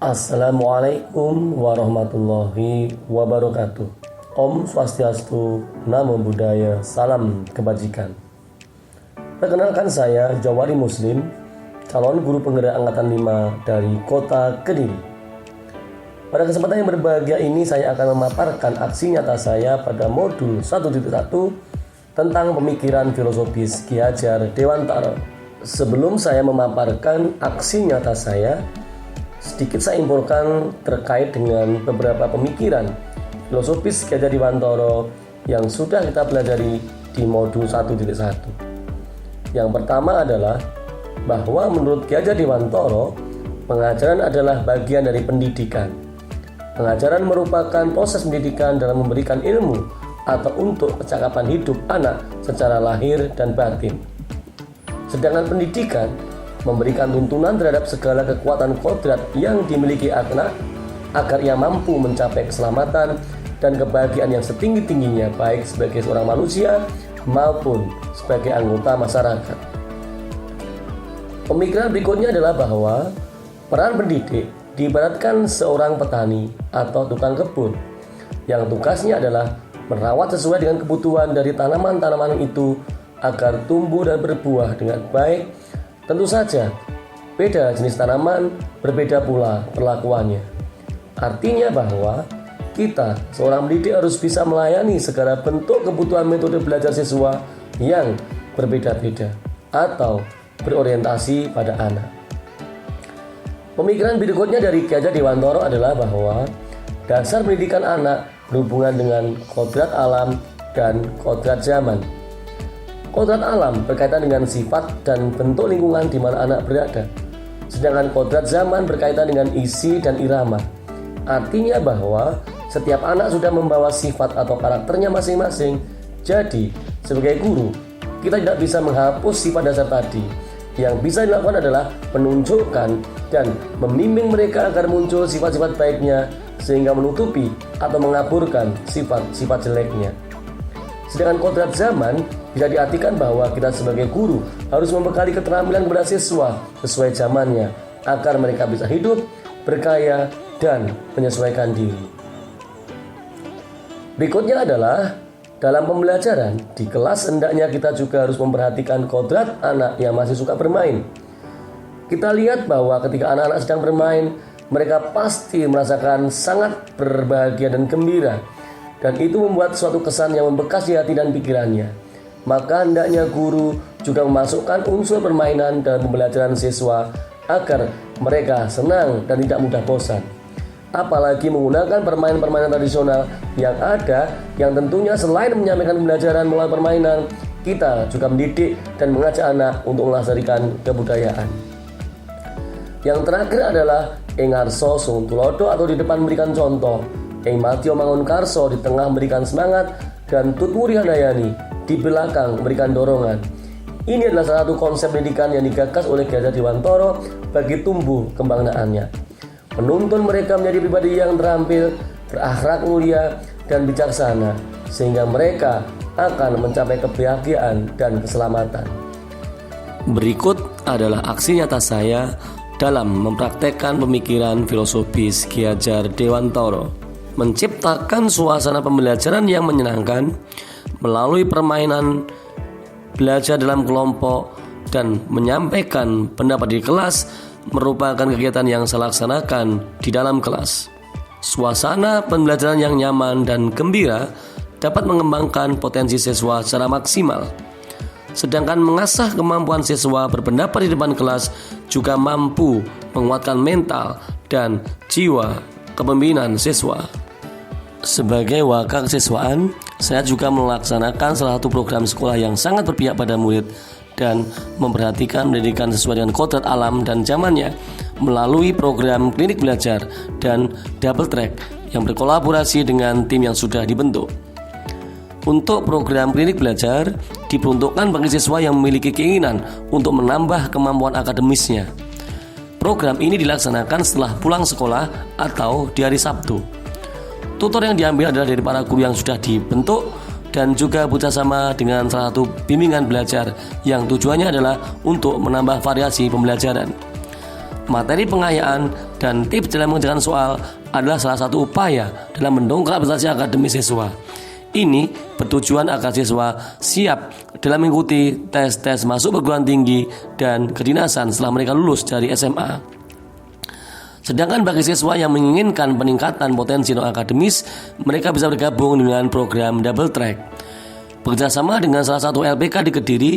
Assalamualaikum warahmatullahi wabarakatuh. Om Swastiastu, Namo Buddhaya, salam kebajikan. Perkenalkan saya Jawari Muslim, calon guru penggerak angkatan 5 dari kota Kediri. Pada kesempatan yang berbahagia ini saya akan memaparkan aksi nyata saya pada modul 1.1 tentang pemikiran filosofis Ki Hajar Dewantara. Sebelum saya memaparkan aksi nyata saya, sedikit saya imporkan terkait dengan beberapa pemikiran filosofis Ki Hajar Dewantara yang sudah kita pelajari di modul 1.1. Yang pertama adalah bahwa menurut Ki Hajar Dewantara, pengajaran adalah bagian dari pendidikan. Pengajaran merupakan proses pendidikan dalam memberikan ilmu atau untuk kecakapan hidup anak secara lahir dan batin. Sedangkan pendidikan memberikan tuntunan terhadap segala kekuatan kodrat yang dimiliki anak agar ia mampu mencapai keselamatan dan kebahagiaan yang setinggi-tingginya baik sebagai seorang manusia maupun sebagai anggota masyarakat. Pemikiran berikutnya adalah bahwa peran pendidik diibaratkan seorang petani atau tukang kebun yang tugasnya adalah merawat sesuai dengan kebutuhan dari tanaman-tanaman itu agar tumbuh dan berbuah dengan baik. Tentu saja, beda jenis tanaman, berbeda pula perlakuannya. Artinya bahwa kita, seorang pendidik harus bisa melayani segala bentuk kebutuhan metode belajar siswa yang berbeda-beda atau berorientasi pada anak. Pemikiran berikutnya dari Ki Hajar Dewantara adalah bahwa dasar pendidikan anak berhubungan dengan kodrat alam dan kodrat zaman. Kodrat alam berkaitan dengan sifat dan bentuk lingkungan di mana anak berada. Sedangkan kodrat zaman berkaitan dengan isi dan irama. Artinya bahwa setiap anak sudah membawa sifat atau karakternya masing-masing. Jadi, sebagai guru, kita tidak bisa menghapus sifat dasar tadi. Yang bisa dilakukan adalah menunjukkan dan membimbing mereka agar muncul sifat-sifat baiknya sehingga menutupi atau mengaburkan sifat-sifat jeleknya. Sedangkan kodrat zaman bisa diartikan bahwa kita sebagai guru harus membekali keterampilan kepada siswa sesuai zamannya agar mereka bisa hidup, berkaya, dan menyesuaikan diri. Berikutnya adalah dalam pembelajaran di kelas hendaknya kita juga harus memperhatikan kodrat anak yang masih suka bermain. Kita lihat bahwa ketika anak-anak sedang bermain, mereka pasti merasakan sangat berbahagia dan gembira. Dan itu membuat suatu kesan yang membekas di hati dan pikirannya. Maka hendaknya guru juga memasukkan unsur permainan dalam pembelajaran siswa agar mereka senang dan tidak mudah bosan. Apalagi menggunakan permainan-permainan tradisional yang ada, yang tentunya selain menyampaikan pembelajaran melalui permainan, kita juga mendidik dan mengajak anak untuk melestarikan kebudayaan. Yang terakhir adalah Engarso Sung Tulodo atau di depan memberikan contoh, Ing Matio Mangun Karso di tengah memberikan semangat, dan Tutwuri Handayani di belakang memberikan dorongan. Ini adalah salah satu konsep pendidikan yang digagas oleh Ki Hajar Dewantara bagi tumbuh kembang anaknya. Menuntun mereka menjadi pribadi yang terampil, berakhlak mulia, dan bijaksana, sehingga mereka akan mencapai kebahagiaan dan keselamatan. Berikut adalah aksi nyata saya dalam mempraktekkan pemikiran filosofis Ki Hajar Dewantara. Menciptakan suasana pembelajaran yang menyenangkan melalui permainan, belajar dalam kelompok, dan menyampaikan pendapat di kelas merupakan kegiatan yang saya laksanakan di dalam kelas. Suasana pembelajaran yang nyaman dan gembira dapat mengembangkan potensi siswa secara maksimal. Sedangkan mengasah kemampuan siswa berpendapat di depan kelas juga mampu menguatkan mental dan jiwa kepemimpinan siswa. Sebagai wakil kesiswaan, saya juga melaksanakan salah satu program sekolah yang sangat berpihak pada murid dan memperhatikan pendidikan sesuai dengan kodrat alam dan zamannya melalui program klinik belajar dan double track yang berkolaborasi dengan tim yang sudah dibentuk. Untuk program klinik belajar diperuntukkan bagi siswa yang memiliki keinginan untuk menambah kemampuan akademisnya. Program ini dilaksanakan setelah pulang sekolah atau di hari Sabtu. Tutor yang diambil adalah dari para guru yang sudah dibentuk dan juga bekerjasama dengan salah satu bimbingan belajar yang tujuannya adalah untuk menambah variasi pembelajaran. Materi pengayaan dan tips dalam mengerjakan soal adalah salah satu upaya dalam mendongkrak prestasi akademis siswa. Ini bertujuan agar siswa siap dalam mengikuti tes-tes masuk perguruan tinggi dan kedinasan setelah mereka lulus dari SMA. Sedangkan bagi siswa yang menginginkan peningkatan potensi non-akademis, mereka bisa bergabung dengan program Double Track. Bekerjasama dengan salah satu LPK di Kediri,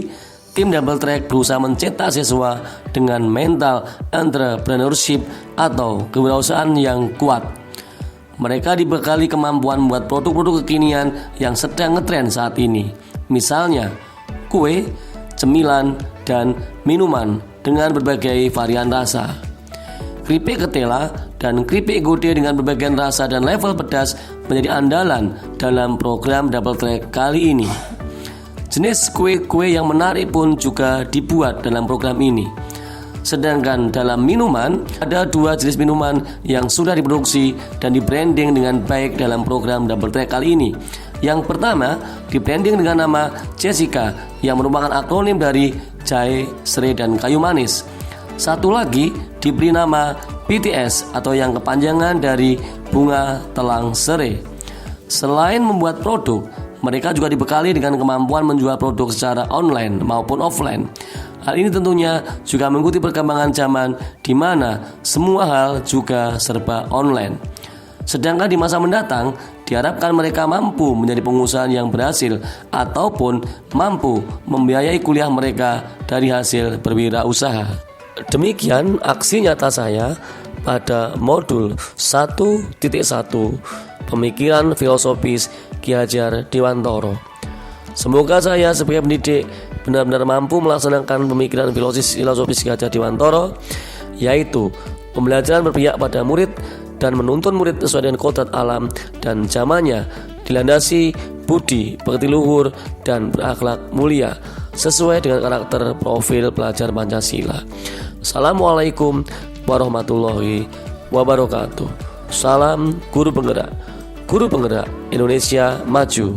tim Double Track berusaha mencetak siswa dengan mental entrepreneurship atau kewirausahaan yang kuat. Mereka dibekali kemampuan membuat produk-produk kekinian yang sedang ngetren saat ini. Misalnya, kue, cemilan, dan minuman dengan berbagai varian rasa. Keripik ketela dan keripik gode dengan berbagai rasa dan level pedas menjadi andalan dalam program Double Track kali ini. Jenis kue-kue yang menarik pun juga dibuat dalam program ini. Sedangkan dalam minuman, ada 2 jenis minuman yang sudah diproduksi dan di-branding dengan baik dalam program Double Track kali ini. Yang pertama, di-branding dengan nama Jessica yang merupakan akronim dari jahe, serai, dan kayu manis. Satu lagi diberi nama BTS atau yang kepanjangan dari bunga telang serai. Selain membuat produk, mereka juga dibekali dengan kemampuan menjual produk secara online maupun offline. Hal ini tentunya juga mengikuti perkembangan zaman di mana semua hal juga serba online. Sedangkan di masa mendatang, diharapkan mereka mampu menjadi pengusaha yang berhasil ataupun mampu membiayai kuliah mereka dari hasil berwirausaha. Demikian aksi nyata saya pada modul 1.1 Pemikiran Filosofis Ki Hajar Dewantoro. Semoga saya sebagai pendidik benar-benar mampu melaksanakan pemikiran filosofis Ki Hajar Dewantoro, yaitu pembelajaran berpihak pada murid dan menuntun murid sesuai dengan kodrat alam dan zamannya, dilandasi budi, pekerti luhur, dan berakhlak mulia sesuai dengan karakter profil pelajar Pancasila. Assalamualaikum warahmatullahi wabarakatuh. Salam guru penggerak Indonesia Maju.